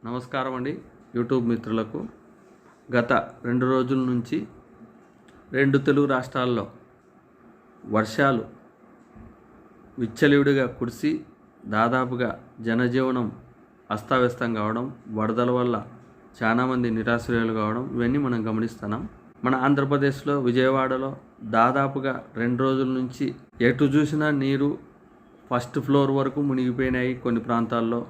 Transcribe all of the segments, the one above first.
నమస్కారం అండి యూట్యూబ్ మిత్రులకు. గత 2 రోజుల నుంచి 2 తెలుగు రాష్ట్రాల్లో వర్షాలు విచ్చలవిడిగా కురిసి దాదాపుగా జనజీవనం అస్తవ్యస్తం కావడం, వరదల వల్ల చాలామంది నిరాశ్రయాలు కావడం ఇవన్నీ మనం గమనిస్తున్నాం. మన ఆంధ్రప్రదేశ్లో విజయవాడలో దాదాపుగా 2 రోజుల నుంచి ఎటు చూసినా నీరు ఫస్ట్ ఫ్లోర్ వరకు మునిగిపోయినాయి. కొన్ని ప్రాంతాల్లో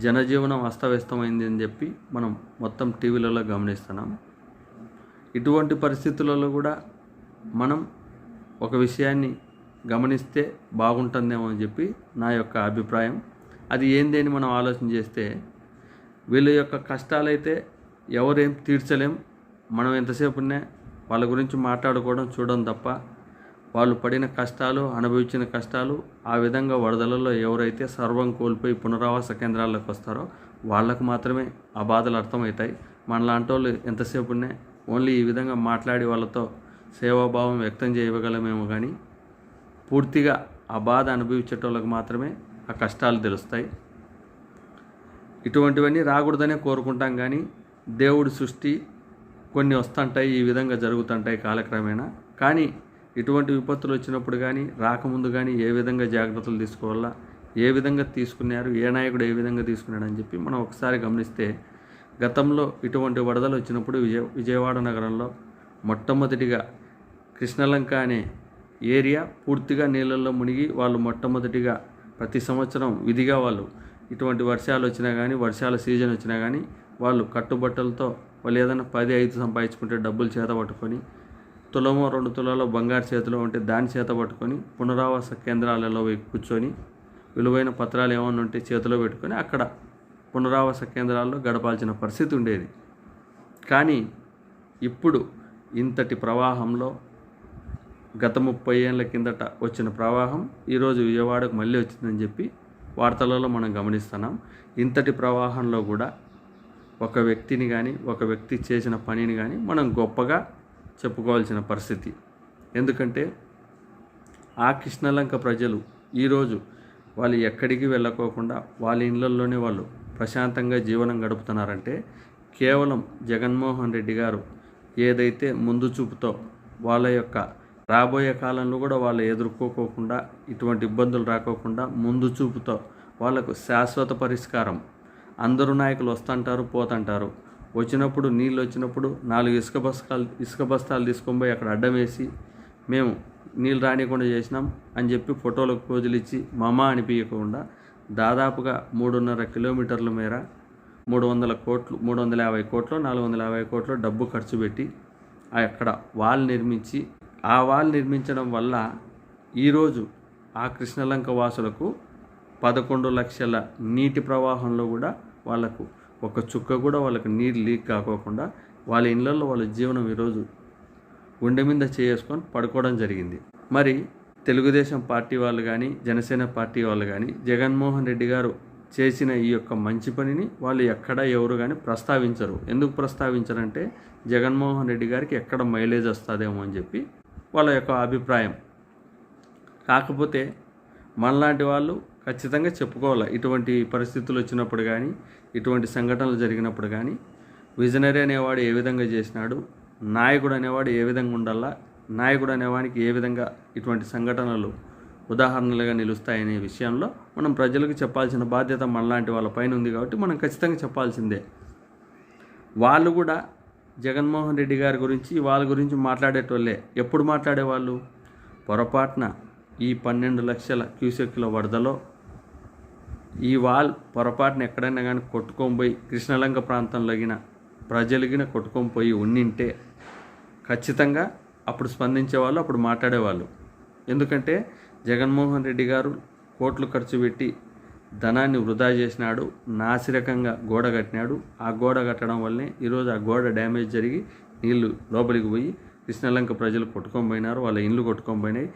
జనజీవనం అస్తవ్యస్తమైంది అని చెప్పి మనం మొత్తం టీవీలలో గమనిస్తున్నాం. ఇటువంటి పరిస్థితులలో కూడా మనం ఒక విషయాన్ని గమనిస్తే బాగుంటుందేమో అని చెప్పి నా యొక్క అభిప్రాయం. అది ఏంది అని మనం ఆలోచన చేస్తే, వీళ్ళ యొక్క కష్టాలైతే ఎవరేం తీర్చలేం. మనం ఎంతసేపు ఉన్నా వాళ్ళ గురించి మాట్లాడుకోవడం చూడడం తప్ప, వాళ్ళు పడిన కష్టాలు, అనుభవించిన కష్టాలు, ఆ విధంగా వరదలలో ఎవరైతే సర్వం కోల్పోయి పునరావాస కేంద్రాల్లోకి వస్తారో వాళ్ళకు మాత్రమే ఆ బాధలు అర్థమవుతాయి. మనలాంటి వాళ్ళు ఎంతసేపు ఉన్నా ఓన్లీ ఈ విధంగా మాట్లాడి వాళ్ళతో సేవాభావం వ్యక్తం చేయగలమేమో కానీ పూర్తిగా ఆ బాధ అనుభవించేటోళ్ళకి మాత్రమే ఆ కష్టాలు తెలుస్తాయి. ఇటువంటివన్నీ రాకూడదనే కోరుకుంటాం కానీ దేవుడి సృష్టి కొన్ని వస్తుంటాయి, ఈ విధంగా జరుగుతుంటాయి కాలక్రమేణా. కానీ ఇటువంటి విపత్తులు వచ్చినప్పుడు కానీ రాకముందు కానీ ఏ విధంగా జాగ్రత్తలు తీసుకోవాలా, ఏ విధంగా తీసుకున్నారు, ఏ నాయకుడు ఏ విధంగా తీసుకున్నాడు అని చెప్పి మనం ఒకసారి గమనిస్తే, గతంలో ఇటువంటి వరదలు వచ్చినప్పుడు విజయవాడ నగరంలో మొట్టమొదటిగా కృష్ణలంక అనే ఏరియా పూర్తిగా నీళ్ళల్లో మునిగి వాళ్ళు మొట్టమొదటిగా ప్రతి సంవత్సరం విధిగా వాళ్ళు ఇటువంటి వర్షాలు వచ్చినా కానీ, వర్షాల సీజన్ వచ్చినా కానీ వాళ్ళు కట్టుబట్టలతో వాళ్ళు ఏదైనా 10-5 సంపాదించుకుంటే డబ్బులు చేత పట్టుకొని, తులమో 2 తులాలో బంగారు చేతిలో ఉంటే దాన్ని చేత పట్టుకొని పునరావాస కేంద్రాలలో కూర్చొని విలువైన పత్రాలు ఏమన్నా ఉంటే చేతిలో పెట్టుకొని అక్కడ పునరావాస కేంద్రాల్లో గడపాల్సిన పరిస్థితి ఉండేది. కానీ ఇప్పుడు ఇంతటి ప్రవాహంలో గత 30 ఏళ్ళ కిందట వచ్చిన ప్రవాహం ఈరోజు విజయవాడకు మళ్ళీ వచ్చిందని చెప్పి వార్తలలో మనం గమనిస్తున్నాం. ఇంతటి ప్రవాహంలో కూడా ఒక వ్యక్తిని కానీ, ఒక వ్యక్తి చేసిన పనిని కానీ మనం గొప్పగా చెప్పుకోవాల్సిన పరిస్థితి. ఎందుకంటే ఆ కృష్ణలంక ప్రజలు ఈరోజు వాళ్ళు ఎక్కడికి వెళ్ళకోకుండా వాళ్ళ ఇళ్ళల్లోనే వాళ్ళు ప్రశాంతంగా జీవనం గడుపుతున్నారంటే కేవలం జగన్మోహన్ రెడ్డి గారు ఏదైతే ముందు చూపుతో వాళ్ళ యొక్క రాబోయే కాలంలో కూడా వాళ్ళు ఎదుర్కోకుండా, ఇటువంటి ఇబ్బందులు రాకోకుండా ముందు చూపుతో వాళ్ళకు శాశ్వత పరిష్కారం. అందరూ నాయకులు వస్తుంటారు, పోతుంటారు. వచ్చినప్పుడు నీళ్ళు వచ్చినప్పుడు 4 ఇసుక బస్తాలు తీసుకొని పోయి అక్కడ అడ్డం వేసి మేము నీళ్ళు రానియకుండా చేసినాం అని చెప్పి ఫోటోలకు పోజులు ఇచ్చి మమా అనిపించకుండా దాదాపుగా 3.5 కిలోమీటర్ల మేర 300 కోట్లు, 350 కోట్లు, 450 కోట్లు డబ్బు ఖర్చు పెట్టి అక్కడ వాల్ నిర్మించి, ఆ వాల్ నిర్మించడం వల్ల ఈరోజు ఆ కృష్ణలంక వాసులకు 11 లక్షల నీటి ప్రవాహంలో కూడా వాళ్ళకు ఒక చుక్క కూడా వాళ్ళకి నీరు లీక్ కాకోకుండా వాళ్ళ ఇళ్ళల్లో వాళ్ళ జీవనం ఈరోజు గుండె మీద చేసుకొని పడుకోవడం జరిగింది. మరి తెలుగుదేశం పార్టీ వాళ్ళు కానీ, జనసేన పార్టీ వాళ్ళు కానీ జగన్మోహన్ రెడ్డి గారు చేసిన ఈ యొక్క మంచి పనిని వాళ్ళు ఎక్కడ ఎవరు కానీ ప్రస్తావించరు. ఎందుకు ప్రస్తావించరంటే జగన్మోహన్ రెడ్డి గారికి ఎక్కడ మైలేజ్ వస్తుందేమో అని చెప్పి వాళ్ళ యొక్క అభిప్రాయం. కాకపోతే మనలాంటి వాళ్ళు ఖచ్చితంగా చెప్పుకోవాలి. ఇటువంటి పరిస్థితులు వచ్చినప్పుడు కానీ, ఇటువంటి సంఘటనలు జరిగినప్పుడు కానీ విజనరీ అనేవాడు ఏ విధంగా చేసినాడు, నాయకుడు అనేవాడు ఏ విధంగా ఉండాలా, నాయకుడు అనేవాడికి ఏ విధంగా ఇటువంటి సంఘటనలు ఉదాహరణలుగా నిలుస్తాయనే విషయంలో మనం ప్రజలకు చెప్పాల్సిన బాధ్యత మనలాంటి వాళ్ళ పైన ఉంది. కాబట్టి మనం ఖచ్చితంగా చెప్పాల్సిందే. వాళ్ళు కూడా జగన్మోహన్ రెడ్డి గారి గురించి, వాళ్ళ గురించి మాట్లాడేటోళ్ళే. ఎప్పుడు మాట్లాడేవాళ్ళు? పొరపాటున ఈ 12 లక్షల క్యూసెక్కుల వరదలో ఈ వాల్ పొరపాటున ఎక్కడైనా కానీ కొట్టుకొని పోయి కృష్ణలంక ప్రాంతంలో ప్రజలగిన కొట్టుకొని పోయి ఉండింటే ఖచ్చితంగా అప్పుడు స్పందించేవాళ్ళు, అప్పుడు మాట్లాడేవాళ్ళు. ఎందుకంటే జగన్మోహన్ రెడ్డి గారు కోట్లు ఖర్చు పెట్టి ధనాన్ని వృధా చేసినాడు, నాసిరకంగా గోడ కట్టినాడు. ఆ గోడ కట్టడం వల్లనే ఈరోజు ఆ గోడ డ్యామేజ్ జరిగి నీళ్లు లోపలికి పోయి కృష్ణలంక ప్రజలు కొట్టుకొని పోయినారు, వాళ్ళ ఇండ్లు కొట్టుకొని పోయినాయి.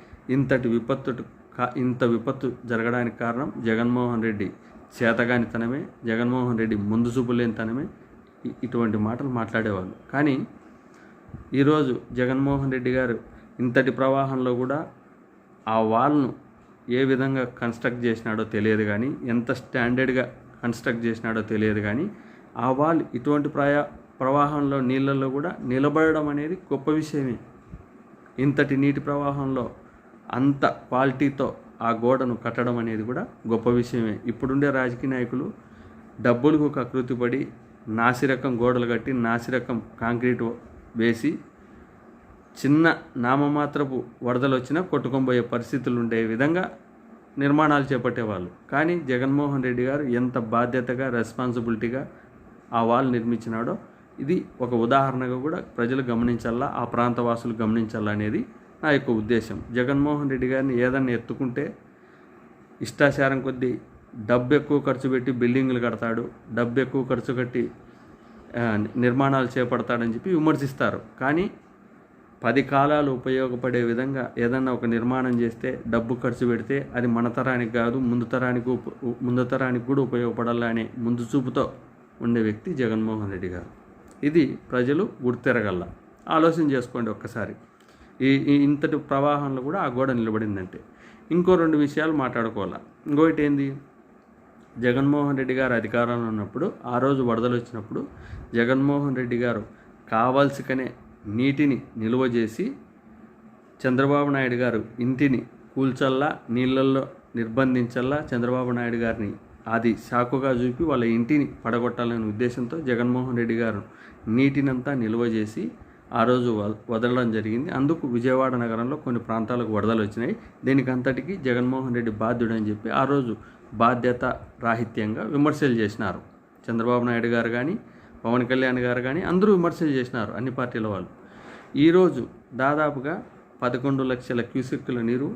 ఇంత విపత్తు జరగడానికి కారణం జగన్మోహన్ రెడ్డి చేతగానితనమే, జగన్మోహన్ రెడ్డి ముందు చూపు లేనితనమే. ఇటువంటి మాటలు మాట్లాడేవాళ్ళు. కానీ ఈరోజు జగన్మోహన్ రెడ్డి గారు ఇంతటి ప్రవాహంలో కూడా ఆ వాల్ను ఏ విధంగా కన్స్ట్రక్ట్ చేసినాడో తెలియదు కానీ, ఎంత స్టాండర్డ్గా కన్స్ట్రక్ట్ చేసినాడో తెలియదు కానీ ఆ వాల్ ఇటువంటి ప్రవాహంలో నీళ్ళల్లో కూడా నిలబడడం అనేది గొప్ప విషయమే. ఇంతటి నీటి ప్రవాహంలో అంత క్వాలిటీతో ఆ గోడను కట్టడం అనేది కూడా గొప్ప విషయమే. ఇప్పుడుండే రాజకీయ నాయకులు డబ్బులకు కకృతిపడి నాసిరకం గోడలు కట్టి నాసిరకం కాంక్రీట్ వేసి చిన్న నామమాత్రపు వరదలు వచ్చినా కొట్టుకొనిపోయే పరిస్థితులు ఉండే విధంగా నిర్మాణాలు చేపట్టేవాళ్ళు. కానీ జగన్మోహన్ రెడ్డి గారు ఎంత బాధ్యతగా రెస్పాన్సిబిలిటీగా ఆ వాల్ నిర్మించినాడో ఇది ఒక ఉదాహరణగా కూడా ప్రజలు గమనించాలా, ఆ ప్రాంతవాసులు గమనించాలా అనేది నా యొక్క ఉద్దేశం. జగన్మోహన్ రెడ్డి గారిని ఏదన్నా ఎత్తుకుంటే ఇష్టాచారం కొద్దీ డబ్బు ఎక్కువ ఖర్చు పెట్టి బిల్డింగులు కడతాడు, డబ్బు ఎక్కువ ఖర్చు కట్టి నిర్మాణాలు చేపడతాడని చెప్పి విమర్శిస్తారు. కానీ 10 కాలాలు ఉపయోగపడే విధంగా ఏదన్నా ఒక నిర్మాణం చేస్తే డబ్బు ఖర్చు పెడితే అది మన తరానికి కాదు ముందు తరానికి కూడా ఉపయోగపడాలనే ముందు చూపుతో ఉండే వ్యక్తి జగన్మోహన్ రెడ్డి గారు. ఇది ప్రజలు గుర్తెరగల. ఆలోచన చేసుకోండి ఒక్కసారి. ఈ ఇంతటి ప్రవాహంలో కూడా ఆ గోడ నిలబడిందంటే. ఇంకో 2 విషయాలు మాట్లాడుకోవాలి. ఇంకోటి ఏంది, జగన్మోహన్ రెడ్డి గారు అధికారంలో ఉన్నప్పుడు ఆ రోజు వరదలు వచ్చినప్పుడు జగన్మోహన్ రెడ్డి గారు కావాల్సికనే నీటిని నిల్వ చేసి చంద్రబాబు నాయుడు గారు ఇంటిని కూల్చల్లా, నీళ్ళల్లో నిర్బంధించల్లా, చంద్రబాబు నాయుడు గారిని అది సాకుగా చూపి వాళ్ళ ఇంటిని పడగొట్టాలనే ఉద్దేశంతో జగన్మోహన్ రెడ్డి గారు నీటినంతా నిల్వ చేసి ఆ రోజు వదలడం జరిగింది. అందుకు విజయవాడ నగరంలో కొన్ని ప్రాంతాలకు వరదలు వచ్చినాయి. దీనికి అంతటికీ జగన్మోహన్ రెడ్డి బాధ్యుడని చెప్పి ఆ రోజు బాధ్యత రాహిత్యంగా విమర్శలు చేసినారు. చంద్రబాబు నాయుడు గారు కానీ, పవన్ కళ్యాణ్ గారు కానీ అందరూ విమర్శలు చేసినారు, అన్ని పార్టీల వాళ్ళు. ఈరోజు దాదాపుగా 11 లక్షల క్యూసెక్కుల నీరు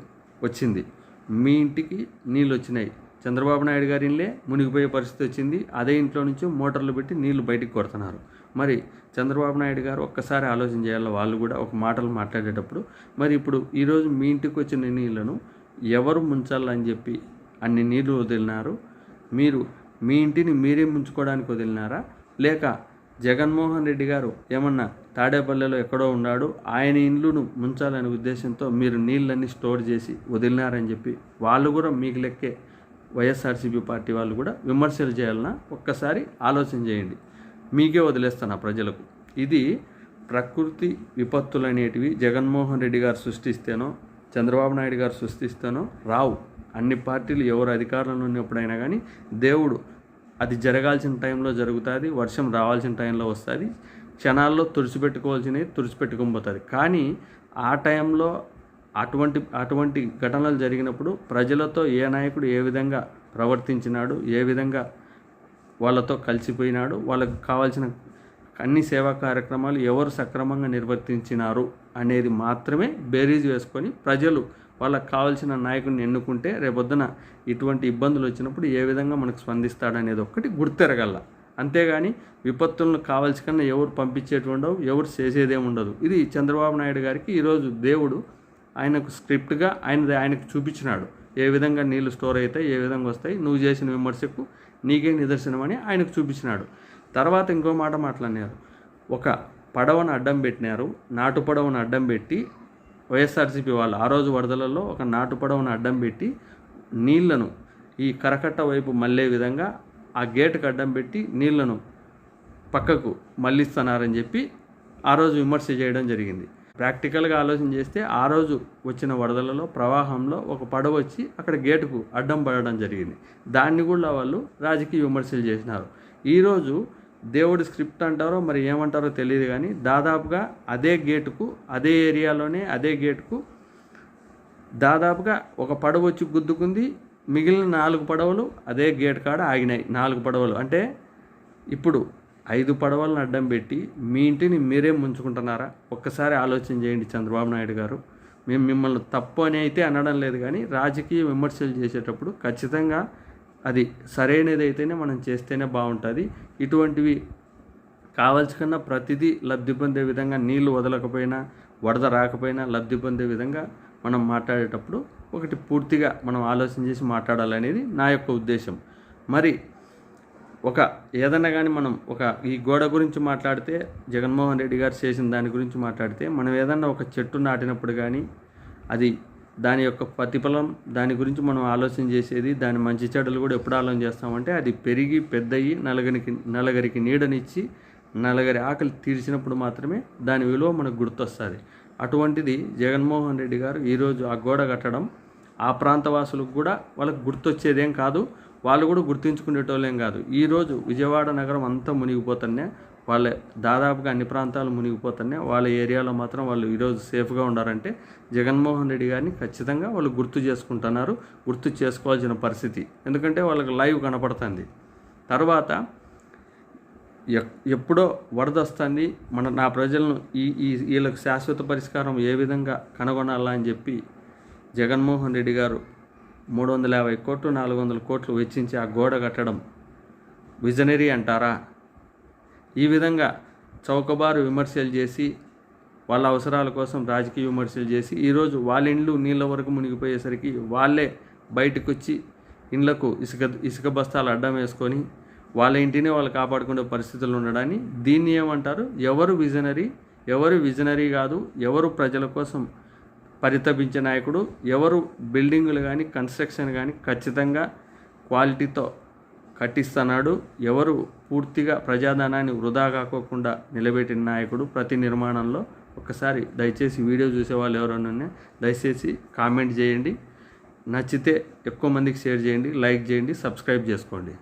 వచ్చింది. మీ ఇంటికి నీళ్ళు వచ్చినాయి. చంద్రబాబు నాయుడు గారి ఇళ్ళే మునిగిపోయే పరిస్థితి వచ్చింది. అదే ఇంట్లో నుంచి మోటార్లు పెట్టి నీళ్లు బయటికి కొడుతున్నారు. మరి చంద్రబాబు నాయుడు గారు ఒక్కసారి ఆలోచన చేయాలి. వాళ్ళు కూడా ఒక మాటలు మాట్లాడేటప్పుడు మరి ఇప్పుడు ఈరోజు మీ ఇంటికి వచ్చిన నీళ్లను ఎవరు ముంచాలని చెప్పి అన్ని నీళ్లు వదిలినారు? మీరు మీ ఇంటిని మీరే ముంచుకోవడానికి వదిలినారా? లేక జగన్మోహన్ రెడ్డి గారు ఏమన్నా తాడేపల్లెలో ఎక్కడో ఉన్నాడు, ఆయన ఇండ్లును ముంచాలనే ఉద్దేశంతో మీరు నీళ్ళన్నీ స్టోర్ చేసి వదిలినారని చెప్పి వాళ్ళు కూడా మీకు లెక్కే వైఎస్ఆర్సీపీ పార్టీ వాళ్ళు కూడా విమర్శలు చేయాలన్నా ఒక్కసారి ఆలోచన చేయండి. మీకే వదిలేస్తున్నా ప్రజలకు. ఇది ప్రకృతి విపత్తులు అనేటివి జగన్మోహన్ రెడ్డి గారు సృష్టిస్తేనో చంద్రబాబు నాయుడు గారు సృష్టిస్తేనో రావు. అన్ని పార్టీలు ఎవరు అధికారంలో ఉన్నప్పుడైనా కానీ దేవుడు అది జరగాల్సిన టైంలో జరుగుతుంది, వర్షం రావాల్సిన టైంలో వస్తుంది, క్షణాల్లో తుడిచిపెట్టుకోవాల్సినవి తుడిచిపెట్టుకోబోతుంది. కానీ ఆ టైంలో అటువంటి ఘటనలు జరిగినప్పుడు ప్రజలతో ఏ నాయకుడు ఏ విధంగా ప్రవర్తించినాడు, ఏ విధంగా వాళ్ళతో కలిసిపోయినాడు, వాళ్ళకు కావాల్సిన అన్ని సేవా కార్యక్రమాలు ఎవరు సక్రమంగా నిర్వర్తించినారు అనేది మాత్రమే బేరీజ్ వేసుకొని ప్రజలు వాళ్ళకు కావాల్సిన నాయకుడిని ఎన్నుకుంటే రేపొద్దున ఇటువంటి ఇబ్బందులు వచ్చినప్పుడు ఏ విధంగా మనకు స్పందిస్తాడనేది ఒక్కటి గుర్తెరగల. అంతేగాని విపత్తులను కావాల్సి కన్నా ఎవరు పంపించేటి ఉండవు, ఎవరు చేసేదేమి ఉండదు. ఇది చంద్రబాబు నాయుడు గారికి ఈరోజు దేవుడు ఆయనకు స్క్రిప్ట్గా ఆయనకు చూపించినాడు. ఏ విధంగా నీళ్లు స్టోర్ అవుతాయి, ఏ విధంగా వస్తాయి, నువ్వు చేసిన విమర్శకు నీకే నిదర్శనమని ఆయనకు చూపించినాడు. తర్వాత ఇంకో మాట మాట్లాడినారు. ఒక పడవను అడ్డం పెట్టినారు, నాటు పడవను అడ్డం పెట్టి వైఎస్ఆర్సీపీ వాళ్ళు ఆ రోజు వరదలలో ఒక నాటు పడవను అడ్డం పెట్టి నీళ్లను ఈ కరకట్ట వైపు మళ్ళే విధంగా ఆ గేటుకు అడ్డం పెట్టి నీళ్లను పక్కకు మళ్ళిస్తున్నారని చెప్పి ఆ రోజు విమర్శ చేయడం జరిగింది. ప్రాక్టికల్గా ఆలోచన చేస్తే ఆ రోజు వచ్చిన వరదలలో ప్రవాహంలో ఒక పడవ వచ్చి అక్కడ గేటుకు అడ్డం పడడం జరిగింది. దాన్ని కూడా వాళ్ళు రాజకీయ విమర్శలు చేసినారు. ఈరోజు దేవుడి స్క్రిప్ట్ అంటారో మరి ఏమంటారో తెలియదు, కానీ దాదాపుగా అదే గేటుకు అదే ఏరియాలోనే అదే గేటుకు దాదాపుగా ఒక పడవ వచ్చి గుద్దుకుంది. మిగిలిన 4 పడవలు అదే గేట్ కాడ ఆగినాయి. 4 పడవలు అంటే ఇప్పుడు 5 పడవలను అడ్డం పెట్టి మీ ఇంటిని మీరే ముంచుకుంటున్నారా? ఒక్కసారి ఆలోచన చేయండి చంద్రబాబు నాయుడు గారు. మేము మిమ్మల్ని తప్పు అని అయితే అనడం లేదు, కానీ రాజకీయ విమర్శలు చేసేటప్పుడు ఖచ్చితంగా అది సరైనది అయితేనే మనం చేస్తేనే బాగుంటుంది. ఇటువంటివి కావాల్సి కన్నా ప్రతిదీ లబ్ధి పొందే విధంగా నీళ్లు వదలకపోయినా వరద రాకపోయినా లబ్ధి పొందే విధంగా మనం మాట్లాడేటప్పుడు ఒకటి పూర్తిగా మనం ఆలోచన చేసి మాట్లాడాలనేది నా యొక్క ఉద్దేశం. మరి ఏదన్నా కానీ మనం ఈ గోడ గురించి మాట్లాడితే, జగన్మోహన్ రెడ్డి గారు చేసిన దాని గురించి మాట్లాడితే, మనం ఏదన్నా ఒక చెట్టు నాటినప్పుడు కానీ అది దాని యొక్క ప్రతిఫలం దాని గురించి మనం ఆలోచన చేసేది, దాని మంచి చెడులు కూడా ఎప్పుడు ఆలోచన చేస్తామంటే అది పెరిగి పెద్దయి నలుగురికి నీడనిచ్చి నలుగురి ఆకలి తీర్చినప్పుడు మాత్రమే దాని విలువ మనకు గుర్తొస్తుంది. అటువంటిది జగన్మోహన్ రెడ్డి గారు ఈరోజు ఆ గోడ కట్టడం ఆ ప్రాంతవాసులకు కూడా వాళ్ళకు గుర్తొచ్చేదేం కాదు, వాళ్ళు కూడా గుర్తించుకునేటోళ్ళేం కాదు. ఈరోజు విజయవాడ నగరం అంతా మునిగిపోతున్నాయి, వాళ్ళ దాదాపుగా అన్ని ప్రాంతాలు మునిగిపోతున్నాయి. వాళ్ళ ఏరియాలో మాత్రం వాళ్ళు ఈరోజు సేఫ్గా ఉండారంటే జగన్మోహన్ రెడ్డి గారిని ఖచ్చితంగా వాళ్ళు గుర్తు చేసుకుంటున్నారు, గుర్తు చేసుకోవాల్సిన పరిస్థితి. ఎందుకంటే వాళ్ళకి లైవ్ కనపడుతుంది. తర్వాత ఎప్పుడో వరద వస్తుంది, నా ప్రజలను వీళ్ళకి శాశ్వత పరిష్కారం ఏ విధంగా కనుగొనాలా అని చెప్పి జగన్మోహన్ రెడ్డి గారు 350 కోట్లు 400 కోట్లు వెచ్చించి ఆ గోడ కట్టడం విజనరీ అంటారా? ఈ విధంగా చౌకబారు విమర్శలు చేసి వాళ్ళ అవసరాల కోసం రాజకీయ విమర్శలు చేసి ఈరోజు వాళ్ళ ఇండ్లు నీళ్ళ వరకు మునిగిపోయేసరికి వాళ్ళే బయటకు వచ్చి ఇండ్లకు ఇసుక బస్తాలు అడ్డం వేసుకొని వాళ్ళ ఇంటిని వాళ్ళు కాపాడుకునే పరిస్థితులు ఉండడాన్ని దీన్ని ఏమంటారు? ఎవరు విజనరీ కాదు, ఎవరు ప్రజల కోసం పరితపించే నాయకుడు, ఎవరు బిల్డింగులు కానీ కన్స్ట్రక్షన్ కానీ ఖచ్చితంగా క్వాలిటీతో కట్టిస్తున్నాడు, ఎవరు పూర్తిగా ప్రజాధనాన్ని వృధా కాకోకుండా నిలబెట్టిన నాయకుడు ప్రతి నిర్మాణంలో. ఒక్కసారి దయచేసి వీడియో చూసే వాళ్ళు ఎవరైనా దయచేసి కామెంట్ చేయండి, నచ్చితే ఎక్కువ మందికి షేర్ చేయండి, లైక్ చేయండి, సబ్స్క్రైబ్ చేసుకోండి.